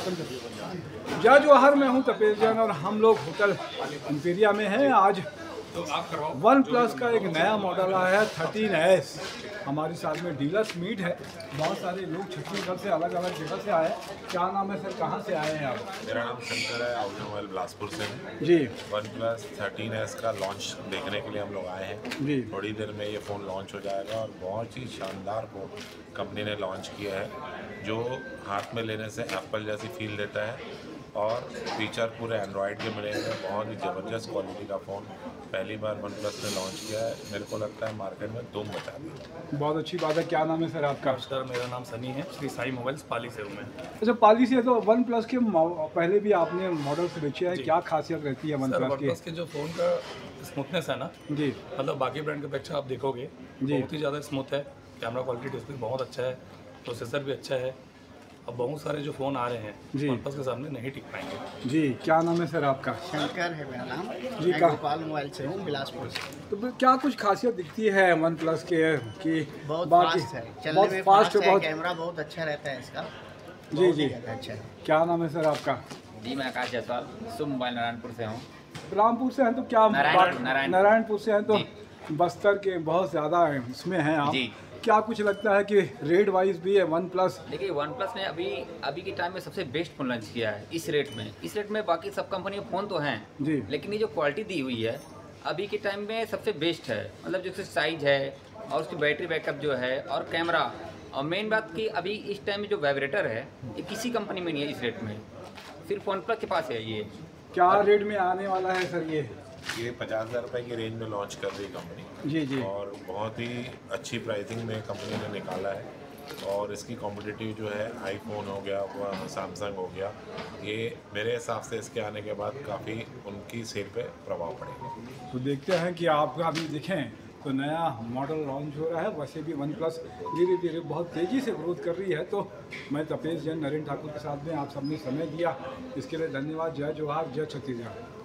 जय जवाहर, मैं हूं तपेश जैन और हम लोग होटल इंपीरिया में हैं। आज वन प्लस का एक नया मॉडल आया है 13S। हमारे साथ में डीलर्स मीट है। बहुत सारे लोग छत्तीसगढ़ से अलग अलग जगह से आए। क्या नाम है सर, कहाँ से आए हैं आप? मेरा नाम शंकर है, आउलिया मोबाइल बिलासपुर से हूँ जी। वन प्लस 13S का लॉन्च देखने के लिए हम लोग आए हैं जी। थोड़ी देर में ये फ़ोन लॉन्च हो जाएगा और बहुत ही शानदार फ़ोन कंपनी ने लॉन्च किया है जो हाथ में लेने से एप्पल जैसी फील देता है और फीचर पूरे एंड्रॉयड के मिलेंगे। बहुत ही ज़बरदस्त क्वालिटी का फ़ोन पहली बार वन प्लस ने लॉन्च किया है। मेरे को लगता है मार्केट में धूम मचा दी। बहुत अच्छी बात है। क्या नाम है सर आपका? नमस्कार, मेरा नाम सनी है, श्री साई मोबाइल्स पाली से हूँ मैं। अच्छा, पाली से। तो वन प्लस के पहले भी आपने मॉडल्स बेचे हैं, क्या खासियत रहती है वन सर, प्लस वन की? प्लस के जो फ़ोन का स्मूथनेस है ना जी मतलब बाकी ब्रांड के अपेक्षा आप देखोगे बहुत ही ज़्यादा स्मूथ है। कैमरा क्वालिटी डिस्प्ले बहुत अच्छा है, प्रोसेसर भी अच्छा है। अब बहुत सारे जो फ़ोन आ रहे हैं जी वन प्लस के सामने नहीं टिक पाएंगे। जी। क्या नाम है सर आपका? शंकर है मेरा नाम जी। मैं गोपाल मोबाइल से हूँ, बिलासपुर से। तो फिर क्या कुछ खासियत दिखती है वन प्लस के कि बहुत बाकी फास्ट है, चलने बहुत में फास्ट फास्ट है, बहुत? कैमरा बहुत अच्छा रहता है इसका। जी बहुत जी। ही ज़्यादा अच्छा है। क्या नाम है सर आपका? जी, मैं आकाश जायसवाल शुभ मोबाइल नारायणपुर से हूँ। रामपुर से हैं तो क्या नारायणपुर से हैं तो बस्तर के बहुत ज़्यादा इसमें हैं आप। जी। क्या कुछ लगता है कि रेट वाइज भी है वन प्लस? देखिए, वन प्लस ने अभी के टाइम में सबसे बेस्ट फ़ोन लॉन्च किया है इस रेट में बाकी सब कंपनी के फ़ोन तो हैं जी, लेकिन ये जो क्वालिटी दी हुई है अभी के टाइम में सबसे बेस्ट है। मतलब जो साइज है और उसकी बैटरी बैकअप जो है और कैमरा, और मेन बात कि अभी इस टाइम में जो वाइब्रेटर है ये किसी कंपनी में नहीं है इस रेट में, सिर्फ वन प्लस के पास है ये। क्या रेट में आने वाला है सर ये? 50,000 रुपये की रेंज में लॉन्च कर रही है कंपनी। जी जी। और बहुत ही अच्छी प्राइसिंग में कंपनी ने निकाला है और इसकी कॉम्पिटिटिव जो है आईफोन हो गया, सैमसंग हो गया, ये मेरे हिसाब से इसके आने के बाद काफ़ी उनकी सेल पे प्रभाव पड़ेगा। तो देखते हैं कि आप अभी देखें तो नया मॉडल लॉन्च हो रहा है। वैसे भी वन प्लस धीरे धीरे बहुत तेज़ी से ग्रोथ कर रही है। तो मैं तपेश जैन नरेंद्र ठाकुर के साथ में आप सबने समय दिया, इसके लिए धन्यवाद। जय जवाहर, जय छत्तीसगढ़।